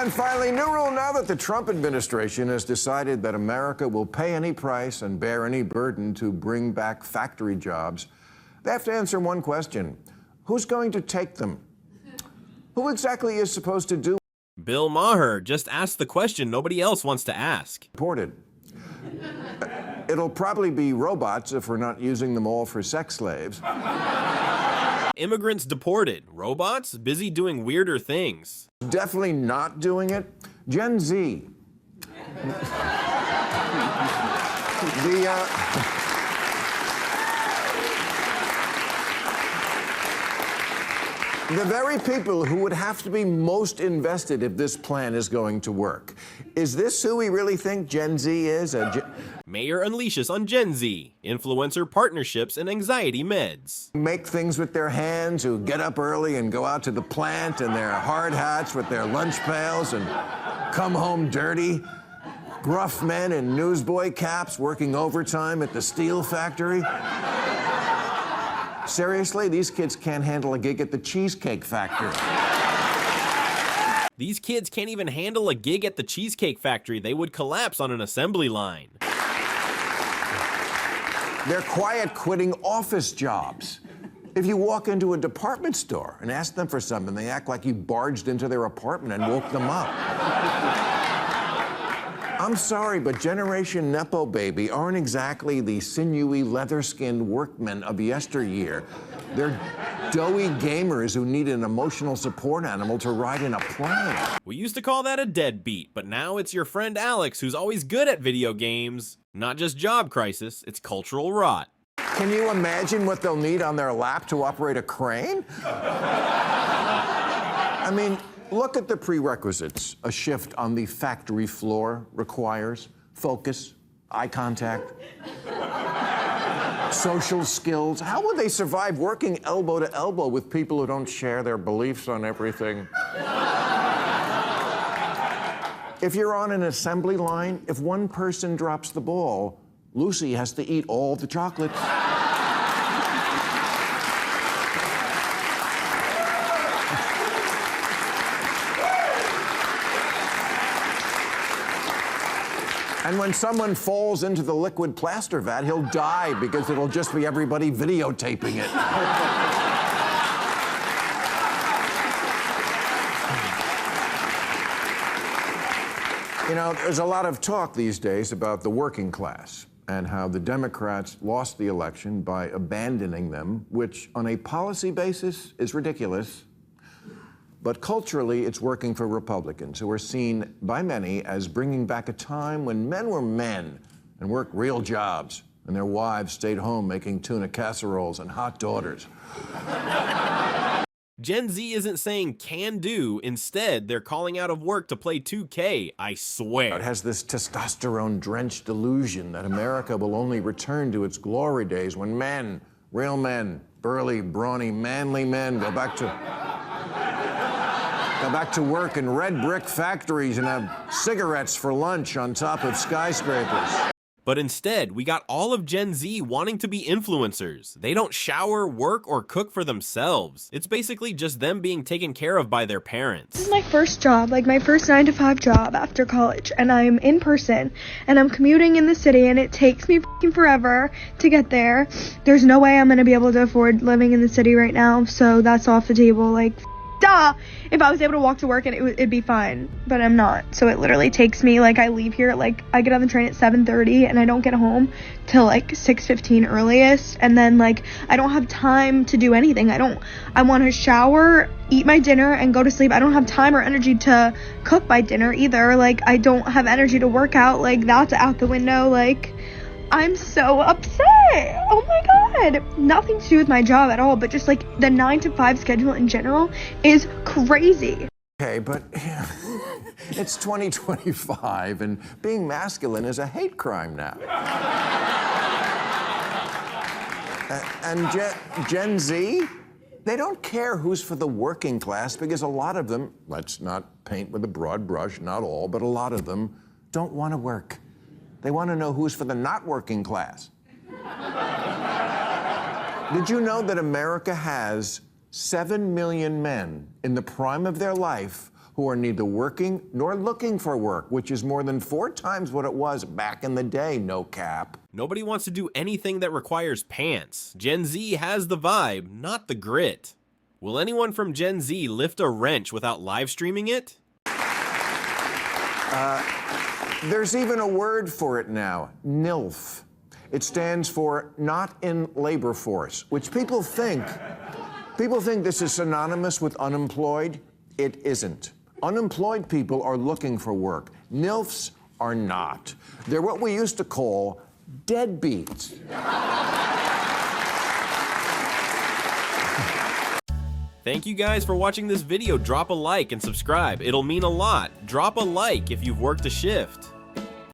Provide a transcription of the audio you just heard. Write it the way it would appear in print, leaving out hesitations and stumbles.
And finally, new rule now that the Trump administration has decided that America will pay any price and bear any burden to bring back factory jobs. They have to answer one question. Who's going to take them? Who exactly is supposed to do? Bill Maher just asked the question nobody else wants to ask. Reported. It'll probably be robots if we're not using them all for sex slaves. Immigrants deported. Robots busy doing weirder things. Definitely not doing it. Gen Z. The very people who would have to be most invested if this plan is going to work. Is this who we really think Gen Z is? Mayor unleashes on Gen Z, influencer partnerships and anxiety meds. Make things with their hands, who get up early and go out to the plant in their hard hats with their lunch pails and come home dirty. Gruff men in newsboy caps working overtime at the steel factory. Seriously, these kids can't handle a gig at the Cheesecake Factory. These kids can't even handle a gig at the Cheesecake Factory. They would collapse on an assembly line. They're quiet quitting office jobs. If you walk into a department store and ask them for something, they act like you barged into their apartment and woke them up. I'm sorry, but Generation Nepo Baby aren't exactly the sinewy, leather-skinned workmen of yesteryear. They're doughy gamers who need an emotional support animal to ride in a plane. We used to call that a deadbeat, but now it's your friend Alex who's always good at video games. Not just job crisis, it's cultural rot. Can you imagine what they'll need on their lap to operate a crane? I mean, look at the prerequisites a shift on the factory floor requires. Focus, eye contact, social skills. How would they survive working elbow to elbow with people who don't share their beliefs on everything? If you're on an assembly line, if one person drops the ball, Lucy has to eat all the chocolates. And when someone falls into the liquid plaster vat, he'll die because it'll just be everybody videotaping it. You know, there's a lot of talk these days about the working class and how the Democrats lost the election by abandoning them, which on a policy basis is ridiculous. But culturally, it's working for Republicans, who are seen by many as bringing back a time when men were men and worked real jobs, and their wives stayed home making tuna casseroles and hot daughters. Gen Z isn't saying can do. Instead, they're calling out of work to play 2K, I swear. It has this testosterone-drenched delusion that America will only return to its glory days when men, real men, burly, brawny, manly men go back to work in red brick factories and have cigarettes for lunch on top of skyscrapers. But instead, we got all of Gen Z wanting to be influencers. They don't shower, work, or cook for themselves. It's basically just them being taken care of by their parents. This is my first job, like my first 9-to-5 job after college, and I'm in person, and I'm commuting in the city, and it takes me f***ing forever to get there. There's no way I'm gonna be able to afford living in the city right now, so that's off the table, like, duh! If I was able to walk to work, and it'd be fine, but I'm not. So it literally takes me, like, I leave here, like, I get on the train at 7:30, and I don't get home till, like, 6:15 earliest, and then, like, I don't have time to do anything. I want to shower, eat my dinner, and go to sleep. I don't have time or energy to cook my dinner either. Like, I don't have energy to work out. Like, that's out the window. Like, I'm so upset. Oh my God. Nothing to do with my job at all, but just like the 9-to-5 schedule in general is crazy. Okay, but it's 2025 and being masculine is a hate crime now. And Gen Z, they don't care who's for the working class because a lot of them, let's not paint with a broad brush, not all, but a lot of them don't want to work. They want to know who's for the not working class. Did you know that America has 7 million men in the prime of their life who are neither working nor looking for work, which is more than 4 times what it was back in the day, no cap. Nobody wants to do anything that requires pants. Gen Z has the vibe, not the grit. Will anyone from Gen Z lift a wrench without live streaming it? There's even a word for it now, NILF. It stands for not in labor force, which people think this is synonymous with unemployed. It isn't. Unemployed people are looking for work. NILFs are not. They're what we used to call deadbeats. Thank you guys for watching this video. Drop a like and subscribe. It'll mean a lot. Drop a like if you've worked a shift.